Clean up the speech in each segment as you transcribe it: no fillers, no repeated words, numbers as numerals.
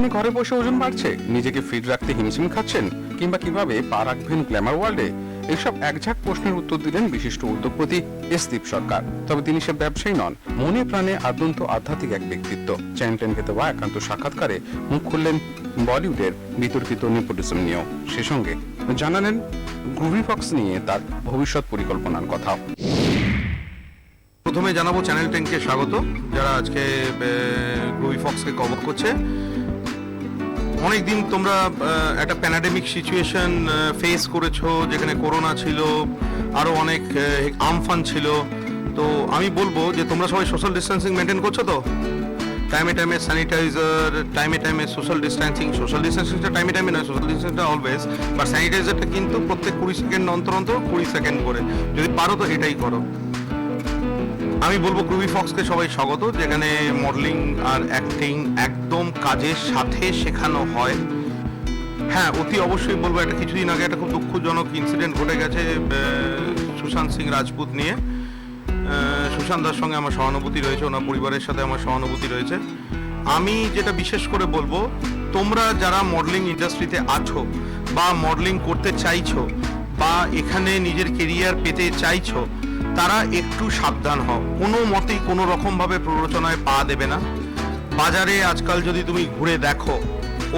একদমই ঘরে বসে ওজন বাড়ছে, নিজেকে ফিট রাখতে হিমশিম খাচ্ছেন, কিংবা কিভাবে পা রাখবেন গ্ল্যামার ওয়ার্ল্ডে, এইসব একঝাঁক প্রশ্নের উত্তর দিলেন বিশিষ্ট উদ্যোগপতি এসদীপ সরকার। তবে তিনি সে ব্যবসায়ী নন, মনে প্রাণে আদ্যন্ত আধ্যাত্মিক এক ব্যক্তিত্ব। চ্যানেল 10 কে দেওয়া একান্ত সাক্ষাৎকারে মুখ খুললেন বলিউডের বিতর্কিত নেপোটিজম নিয়েও। সে সঙ্গে জানালেন গ্রুভি ফক্স নিয়ে তার ভবিষ্যৎ পরিকল্পনার কথা। প্রথমে জানাবো চ্যানেল 10 কে স্বাগত, যারা আজকে গ্রুভি ফক্সকে কভার করছে। অনেকদিন তোমরা একটা প্যান্ডেমিক সিচুয়েশন ফেস করেছো, যেখানে করোনা ছিল, আরও অনেক আমফান ছিল। তো আমি বলবো যে তোমরা সবাই সোশ্যাল ডিস্টেন্সিং মেনটেন করছো তো? টাইমে টাইমে স্যানিটাইজার, টাইমে টাইমে সোশ্যাল ডিস্টেন্সিংটা টাইমে টাইমে নয়, সোশ্যাল ডিস্টেন্সিংটা অলওয়েজ, বা স্যানিটাইজারটা কিন্তু প্রত্যেক 20 সেকেন্ড অন্তর 20 সেকেন্ড করে, যদি পারো তো এটাই করো। আমি বলবো গ্রুভি ফক্সকে সবাই স্বাগত, যেখানে মডেলিং আর অ্যাক্টিং একদম কাজের সাথে শেখানো হয়। হ্যাঁ, অতি অবশ্যই বলবো, একটা কিছুদিন আগে একটা খুব দুঃখজনক ইনসিডেন্ট ঘটে গেছে সুশান্ত সিং রাজপুত নিয়ে। সুশান্ত দার সঙ্গে আমার সহানুভূতি রয়েছে, ওনার পরিবারের সাথে আমার সহানুভূতি রয়েছে। আমি যেটা বিশেষ করে বলবো, তোমরা যারা মডেলিং ইন্ডাস্ট্রিতে আছো বা মডেলিং করতে চাইছো বা এখানে নিজের কেরিয়ার পেতে চাইছো, তারা একটু সাবধান হও। কোনো মতেই কোনো রকমভাবে প্ররোচনায় পা দেবে না। বাজারে আজকাল যদি তুমি ঘুরে দেখো,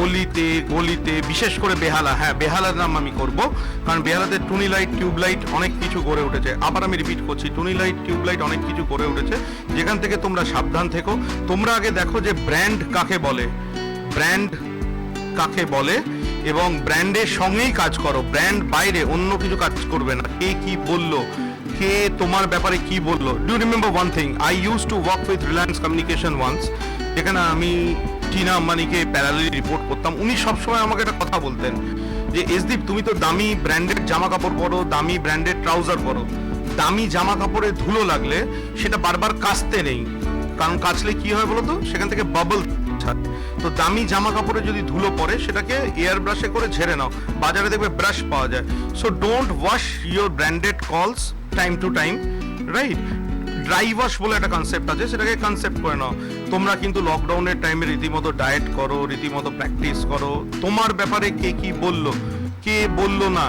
অলিতে গলিতে, বিশেষ করে বেহালা, হ্যাঁ বেহালার নাম আমি করব, কারণ বেহালাতে টুনি লাইট, টিউব লাইট অনেক কিছু গড়ে উঠেছে। আবার আমি রিপিট করছি, টুনি লাইট, টিউব লাইট অনেক কিছু গড়ে উঠেছে, যেখান থেকে তোমরা সাবধান থেকো। তোমরা আগে দেখো যে ব্র্যান্ড কাকে বলে, ব্র্যান্ড কাকে বলে, এবং ব্র্যান্ডের সঙ্গেই কাজ করো। ব্র্যান্ড বাইরে অন্য কিছু কাজ করবে না। কে কি বললো, কে তোমার ব্যাপারে কি বললো। Do remember one thing, I use to work with Reliance communication once, যেখানে আমি টিনা আম্বানিকে প্যারালালি রিপোর্ট করতাম। উনি সবসময় আমাকে একটা কথা বলতেন যে এসদীপ, তুমি তো দামি ব্র্যান্ডেড জামা কাপড় পরো, দামি ব্র্যান্ডেড ট্রাউজার পরো, দামি জামা কাপড়ে ধুলো লাগলে সেটা বারবার কাচতে নেই, কারণ কাচলে কি হয় বলো তো, সেখান থেকে বাবল ছাড়ে। তো দামি জামা কাপড়ে যদি ধুলো পড়ে, সেটাকে এয়ার ব্রাশে করে ঝেড়ে নাও, বাজারে দেখবে ব্রাশ পাওয়া যায়। So don't wash your branded clothes time to time, right? Dry wash বলে একটা কনসেপ্ট আছে, সেটাকে কনসেপ্ট করে নাও। তোমরা কিন্তু লকডাউনের টাইমে রীতিমতো ডায়েট করো, রীতিমতো প্র্যাকটিস করো। তোমার ব্যাপারে কে কি বললো, কে বললো না,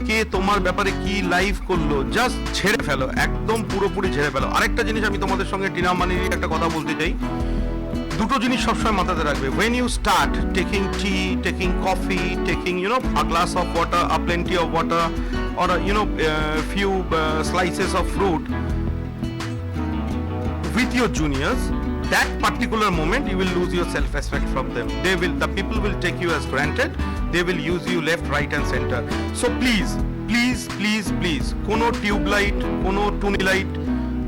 কে তোমার ব্যাপারে কি লাইভ করলো, জাস্ট ঝেড়ে ফেলো, একদম পুরোপুরি ঝেড়ে ফেলো। আরেকটা জিনিস আমি তোমাদের সঙ্গে টিনা আম্বানির একটা কথা বলতে চাই। দুটো জিনিস সবসময় মাথাতে রাখবে। when you start taking tea, taking coffee, taking a glass of water, a plenty of water, or few slices of fruit with your juniors, that particular moment you will lose your self-respect from them. The people will take you as granted, they will use you left, right and center. So please কোনো tube light, কোনো টুনি light,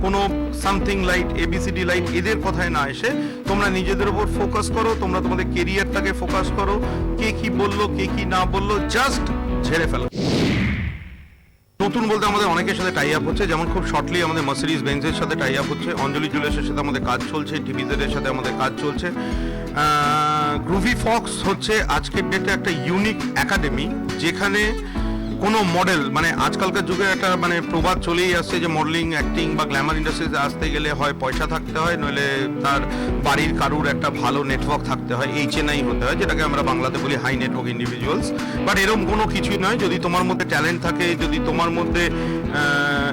কোনো something light, ABCD light, এদের কথায় না এসে তোমরা নিজেদের উপর ফোকাস করো, তোমরা তোমাদের কেরিয়ারটাকে ফোকাস করো। কে কি বললো, কে কি না বললো, জাস্ট ঝেড়ে ফেলো। নতুন বলতে আমাদের অনেকের সাথে টাই আপ হচ্ছে, যেমন খুব শর্টলি আমাদের মার্সিডিজ বেঞ্জের সাথে টাই আপ হচ্ছে, অঞ্জলি জুয়েলার্সের সাথে আমাদের কাজ চলছে, টিভিজেডের সাথে আমাদের কাজ চলছে। গ্রুভি ফক্স হচ্ছে আজকের ডেটে একটা ইউনিক একাডেমি, যেখানে কোনো মডেল, মানে আজকালকার যুগে একটা প্রবাদ চলেই আসছে যে মডেলিং, অ্যাক্টিং বা গ্ল্যামার ইন্ডাস্ট্রিতে আসতে গেলে হয় পয়সা থাকতে হয়, নইলে তার বাড়ির কারুর একটা ভালো নেটওয়ার্ক থাকতে হয়, HNI হতে হয়, যেটাকে আমরা বাংলাতে বলি হাই নেটওয়ার্ক ইন্ডিভিজুয়ালস। বাট এরকম কোনো কিছুই নয়। যদি তোমার মধ্যে ট্যালেন্ট থাকে, যদি তোমার মধ্যে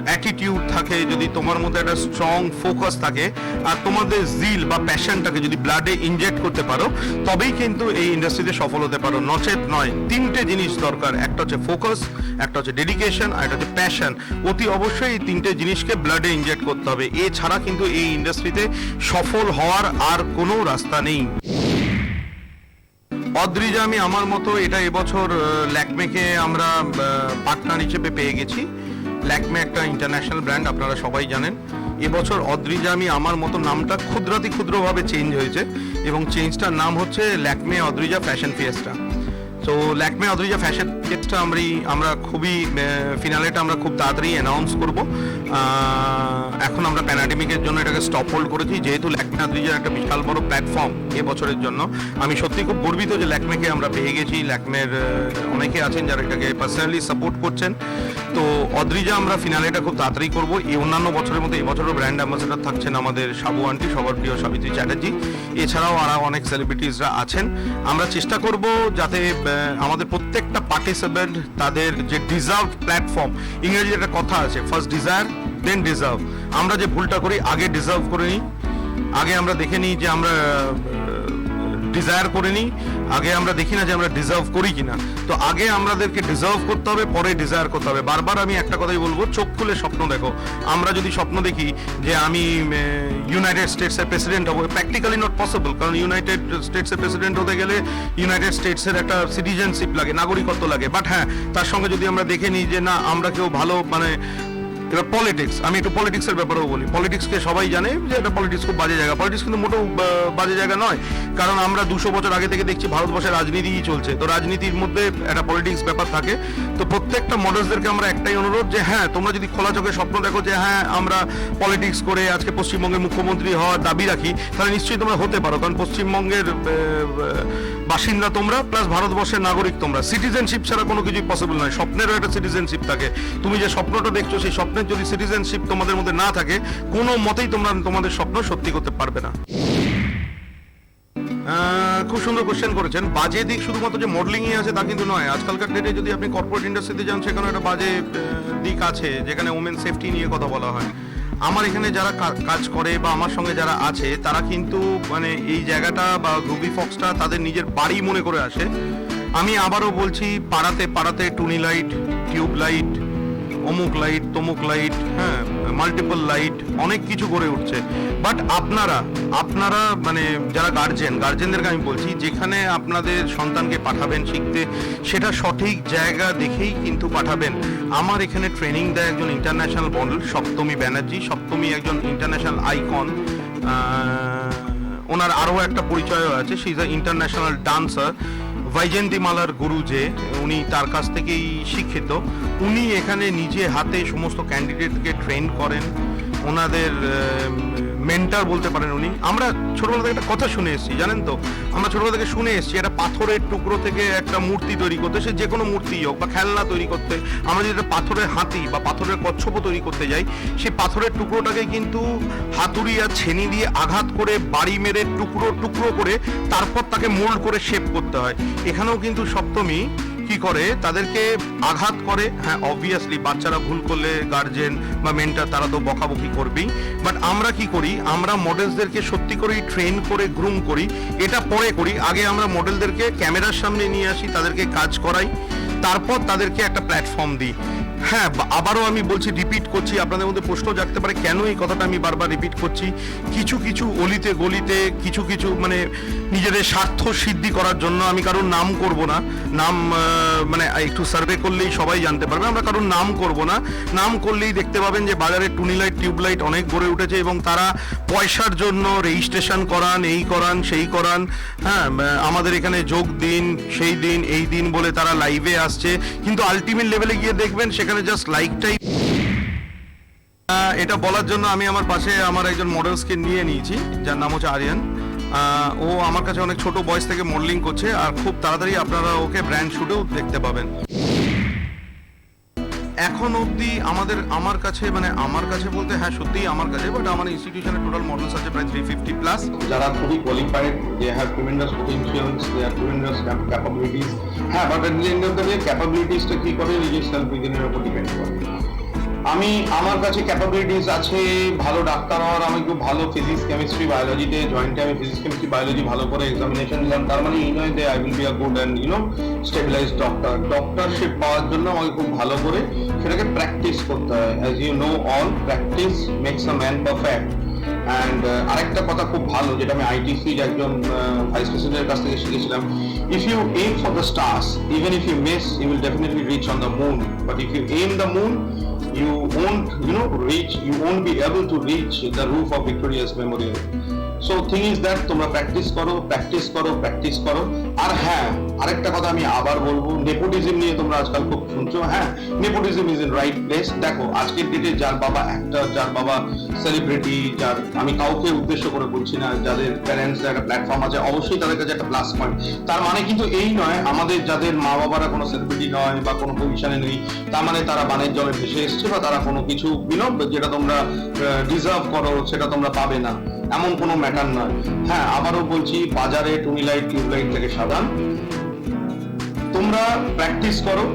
অ্যাটিটিউড থাকে, যদি তোমার মধ্যে একটা স্ট্রং ফোকাস থাকে, আর তোমাদের জিল বা প্যাশনটাকে যদি ব্লাডে ইনজেক্ট করতে পারো, তবেই কিন্তু এই ইন্ডাস্ট্রিতে সফল হতে পারো। নচেত নয়। তিনটে জিনিস দরকার, একটা হচ্ছে ফোকাস, একটা হচ্ছে ডেডিকেশন, আর একটা হচ্ছে প্যাশন। অতি অবশ্যই এই তিনটে জিনিসকে ব্লাডে ইনজেক্ট করতে হবে, এছাড়া কিন্তু এই ইন্ডাস্ট্রিতে সফল হওয়ার আর কোনো রাস্তা নেই। অদ্রিজা আমি আমার মতো, এটা এবছর ল্যাকমেকে আমরা পার্টনার হিসেবে পেয়ে গেছি। ল্যাকমে একটা ইন্টারন্যাশনাল ব্র্যান্ড, আপনারা সবাই জানেন। এবছর অদ্রিজা আমি আমার মতো নামটা ক্ষুদ্রাতি ক্ষুদ্রভাবে চেঞ্জ হয়েছে, এবং চেঞ্জটার নাম হচ্ছে ল্যাকমে অদ্রিজা ফ্যাশন ফিয়েস্টা। তো ল্যাকমে অদ্রিজা ফ্যাশন টেস্টটা আমরা খুবই ফিনালেটা আমরা খুব তাড়াতাড়ি অ্যানাউন্স করব। এখন আমরা প্যান্ডেমিকের জন্য এটাকে স্টপ হোল্ড করেছি, যেহেতু ল্যাকমে অদ্রিজার একটা বিশাল বড় প্ল্যাটফর্ম এবছরের জন্য। আমি সত্যি খুব গর্বিত যে ল্যাকমেকে আমরা পেয়ে গেছি। ল্যাকমের অনেকে আছেন যারা এটাকে পার্সোনালি সাপোর্ট করছেন। তো অদ্রিজা আমরা ফিনালেটা খুব তাড়াতাড়ি করবো। এই অন্যান্য বছরের মতো এবছরও ব্র্যান্ড অ্যাম্বাসেডর থাকছেন আমাদের সাবু আন্টি, সবার প্রিয় সাবিত্রী চ্যাটার্জি, এছাড়াও আরও অনেক সেলিব্রিটিসরা আছেন। আমরা চেষ্টা করব যাতে আমাদের প্রত্যেকটা পার্টিসিপেন্ট তাদের যে ডিজার্ভ প্ল্যাটফর্ম, ইংরেজি একটা কথা আছে, ফার্স্ট ডিজায়ার দেন ডিজার্ভ। আমরা যে ভুলটা করি, আগে ডিজার্ভ করে নিই, আগে আমরা দেখে নিই যে আমরা ডিজায়ার করে নিই, আগে আমরা দেখি না যে আমরা ডিজার্ভ করি কিনা। তো আগে আমাদেরকে ডিজার্ভ করতে হবে, পরে ডিজায়ার করতে হবে। বারবার আমি একটা কথাই বলবো, চোখ খুলে স্বপ্ন দেখো। আমরা যদি স্বপ্ন দেখি যে আমি ইউনাইটেড স্টেটসের প্রেসিডেন্ট হবো, প্র্যাকটিক্যালি নট পসিবল, কারণ ইউনাইটেড স্টেটসের প্রেসিডেন্ট হতে গেলে ইউনাইটেড স্টেটসের একটা সিটিজেনশিপ লাগে, নাগরিকত্ব লাগে। বাট হ্যাঁ, তার সঙ্গে যদি আমরা দেখে নিই যে না, আমরা কেউ ভালো এবার পলিটিক্স, আমি একটু পলিটিক্সের ব্যাপারেও বলি। পলিটিক্সকে সবাই জানে যে এটা পলিটিক্স খুব বাজে জায়গা। পলিটিক্স কিন্তু মোটেও বাজে জায়গা নয়, কারণ আমরা 200 বছর আগে থেকে দেখছি ভারতবর্ষে রাজনীতিই চলছে। তো রাজনীতির মধ্যে একটা পলিটিক্স ব্যাপার থাকে। তো প্রত্যেকটা মডেলসদেরকে আমরা একটাই অনুরোধ যে হ্যাঁ, তোমরা যদি খোলা চোখে স্বপ্ন দেখো যে হ্যাঁ আমরা পলিটিক্স করে আজকে পশ্চিমবঙ্গের মুখ্যমন্ত্রী হওয়ার দাবি রাখি, তাহলে নিশ্চয়ই তোমরা হতে পারো, কারণ পশ্চিমবঙ্গের বাসিন্দা তোমরা, প্লাস ভারতবর্ষের নাগরিক তোমরা। সিটিজেনশিপ ছাড়া কোনো কিছুই পসিবল নয়। স্বপ্নেরও একটা সিটিজেনশিপ থাকে। তুমি যে স্বপ্নটা দেখছো, সেই স্বপ্নের যদি সিটিজেনশিপ তোমাদের মধ্যে না থাকে, কোনো মতেই তোমরা তোমাদের স্বপ্ন সত্যি করতে পারবে না। খুব সুন্দর কোশ্চেন করেছেন। বাজে দিক শুধুমাত্র যে মডেলিংই আছে তা কিন্তু নয়। আজকালকার ডেটে যদি আপনি কর্পোরেট ইন্ডাস্ট্রিতে যান, সেখানে একটা বাজে দিক আছে, যেখানে ওমেন সেফটি নিয়ে কথা বলা হয়। আমার এখানে যারা কাজ করে বা আমার সঙ্গে যারা আছে, তারা কিন্তু এই জায়গাটা বা রুবি ফক্সটা তাদের নিজের বাড়ি মনে করে আসে। আমি আবারও বলছি, পাড়াতে পাড়াতে টুনি লাইট, টিউব লাইট, অমুক লাইট, তমুক লাইট, হ্যাঁ, মাল্টিপল লাইট, অনেক কিছু গড়ে উঠছে। বাট আপনারা যারা গার্জেনদেরকে আমি বলছি, যেখানে আপনাদের সন্তানকে পাঠাবেন শিখতে, সেটা সঠিক জায়গা দেখেই কিন্তু পাঠাবেন। আমার এখানে ট্রেনিং দেয় একজন ইন্টারন্যাশনাল মডেল, সপ্তমী ব্যানার্জি। সপ্তমী একজন ইন্টারন্যাশনাল আইকন। ওনার আরও একটা পরিচয়ও আছে, she is a international dancer. বৈজয়ন্তীমালার গুরু যে, উনি তার কাছ থেকেই শিক্ষিত। উনি এখানে নিজে হাতে সমস্ত ক্যান্ডিডেটকে ট্রেন করেন, ওনাদের মেন্টার বলতে পারেন উনি। আমরা ছোটবেলা থেকে একটা কথা শুনে এসেছি, জানেন তো, আমরা ছোটবেলা থেকে শুনে এসেছি একটা পাথরের টুকরো থেকে একটা মূর্তি তৈরি করতে, সে যে কোনো মূর্তি হোক বা খেলনা তৈরি করতে, আমরা যদি একটা পাথরের হাতি বা পাথরের কচ্ছপও তৈরি করতে যাই, সেই পাথরের টুকরোটাকে কিন্তু হাতুড়ি আর ছেনি দিয়ে আঘাত করে, বাড়ি মেরে টুকরো টুকরো করে তারপর তাকে মোল্ড করে শেপ করতে হয়। এখানেও কিন্তু সপ্তমী কি করে, তাদেরকে আঘাত করে। হ্যাঁ, অবভিয়াসলি বাচ্চারা ভুল করলে গার্জেন বা মেন্টার তারা তো বকাবকি করবেই। বাট আমরা কি করি, আমরা মডেলসদেরকে সত্যি করেই ট্রেন করে গ্রুম করি। এটা পরে করি, আগে আমরা মডেলদেরকে ক্যামেরার সামনে নিয়ে আসি, তাদেরকে কাজ করাই, তারপর তাদেরকে একটা প্ল্যাটফর্ম দিই। হ্যাঁ, আবারও আমি বলছি, রিপিট করছি, আপনাদের মধ্যে প্রশ্ন জাগতে পারে কেন এই কথাটা আমি বারবার রিপিট করছি। কিছু কিছু অলিতে গলিতে কিছু কিছু নিজেদের স্বার্থ সিদ্ধি করার জন্য, আমি কারোর নাম করব না, নাম একটু সার্ভে করলেই সবাই জানতে পারবে, আমরা কারোর নাম করব না। নাম করলেই দেখতে পাবেন যে বাজারে টুনি লাইট, টিউব লাইট অনেক গড়ে উঠেছে, এবং তারা পয়সার জন্য রেজিস্ট্রেশন করান, এই করান, সেই করান। হ্যাঁ, আমাদের এখানে যোগ দিন, সেই দিন, এই দিন বলে তারা লাইভে আসছে, কিন্তু আলটিমেট লেভেলে গিয়ে দেখবেন সেখানে জাস্ট লাইকটাই। এটা বলার জন্য আমি আমার পাশে আমার একজন মডেলসকে নিয়ে নিয়েছি, যার নাম হচ্ছে আরিয়ান। ও আমার কাছে অনেক ছোট বয়স থেকে মডেলিং করছে, আর খুব তাড়াতাড়ি আপনারা ওকে ব্র্যান্ড শুটেও দেখতে পাবেন। এখন অবধি আমার কাছে বলতে হ্যাঁ সত্যিই আমার কাছে, বাট আমার ইনস্টিটিউশনে টোটাল মডেলস আছে প্রায় 350 প্লাস, যারা খুবই qualified, they have tremendous potentials, they have tremendous capabilities. হ্যাঁ, but at the end of the day ক্যাপাবিলিটিসটা কি করে, নিজের সেলফ বিগিনের উপর ডিপেন্ড করে। আমার কাছে ক্যাপাবিলিটিস আছে ভালো ডাক্তার হওয়ার। আমি খুব ভালো ফিজিক্স, কেমিস্ট্রি, বায়োলজিতে জয়েন্টে আমি ফিজিক্স, কেমিস্ট্রি, বায়োলজি ভালো করে এক্সামিনেশন দিলাম। তার মানে এই নয় যে I will be a good and stabilized doctor. Doctorship পাওয়ার জন্য আমাকে খুব ভালো করে সেটাকে প্র্যাকটিস করতে হয়। As you know all, practice makes a man perfect. And আরেকটা কথা খুব ভালো, যেটা আমি আইটিসির একজন ভাইস প্রেসিডেন্টের কাছ থেকে শিখেছিলাম, if you aim for the stars, even if you miss, you will definitely reach on the moon. But if you aim the moon, you won't be able to reach the roof of Victoria's Memorial. So thing is that তোমরা practice করো। আর হ্যাঁ, আরেকটা কথা আমি আবার বলবো, nepotism নিয়ে তোমরা আজকাল খুব শুনছো। হ্যাঁ, nepotism is in right place. দেখো আজকের ডেটে যার বাবা অ্যাক্টর, যার বাবা সেলিব্রিটি, যার, আমি কাউকে উদ্দেশ্য করে বলছি না, যাদের প্যারেন্টস একটা প্ল্যাটফর্ম আছে, অবশ্যই তাদের কাছে একটা প্লাস পয়েন্ট। তার মানে কিন্তু এই নয় আমাদের যাদের মা বাবারা কোনো সেলিব্রিটি নয় বা কোনো পজিশনে নেই, তার মানে তারা বানের জলে ভেসে এসছে বা তারা কোনো কিছু যেটা তোমরা ডিজার্ভ করো সেটা তোমরা পাবে না, এমন কোনো ম্যাটার নয়। হ্যাঁ, আবারও বলছি, বাজারে টুনিলাইট টিউবলাইট থেকে সাবধান। তোমরা প্র্যাকটিস করো।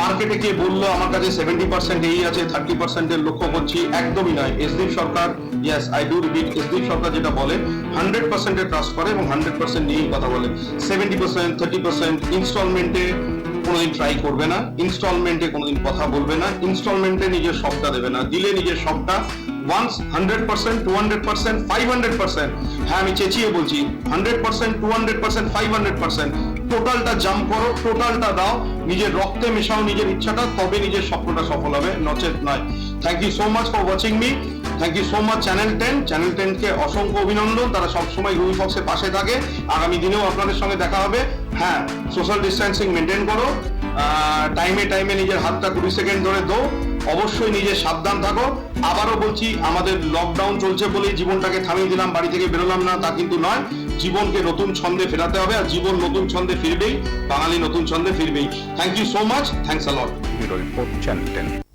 মার্কেটে কে বললো আমার কাছে 70% এই আছে, 30% এর লক্ষ্য করছি, একদমই নয়। এসদীপ সরকার, ইয়েস আই ডু রিপিট, এসদীপ সরকার যেটা বলে 100% এর ট্রাস্ট করে এবং 100% নিয়েই কথা বলে। 70%, 30% ইনস্টলমেন্টে কোনোদিন ট্রাই করবে না, ইনস্টলমেন্টে কোনোদিন কথা বলবে না, ইনস্টলমেন্টে নিজের সবটা দেবে না, দিলে নিজের সবটা ওয়ান্স 100%, 200%, 500%। হ্যাঁ, আমি চেঁচিয়ে বলছি 100%, 200%, 500%। টোটালটা জাম্প করো, টোটালটা দাও, নিজের রক্তে মেশাও নিজের ইচ্ছাটা, তবে নিজের স্বপ্নটা সফল হবে, নচেত নয়। Thank you so much for watching me. Thank you so much channel 10 কে অসংখ্য অভিনন্দন, তারা সবসময় রুই ফক্সের পাশে থাকে। আগামী দিনেও আপনাদের সঙ্গে দেখা হবে। হ্যাঁ, সোশ্যাল ডিস্টেন্সিং মেনটেন করো, টাইমে নিজের হাতটা 20 সেকেন্ড ধরে দো, অবশ্যই নিজে সাবধান থাকো। আবারও বলছি, আমাদের লকডাউন চলছে বলেই জীবনটাকে থামিয়ে দিলাম, বাড়ি থেকে বেরোলাম না, তা কিন্তু নয়। জীবনকে নতুন ছন্দে ফেরাতে হবে, আর জীবন নতুন ছন্দে ফিরবেই, বাঙালি নতুন ছন্দে ফিরবেই। Thank you so much, thanks a lot. Bureau report, channel 10।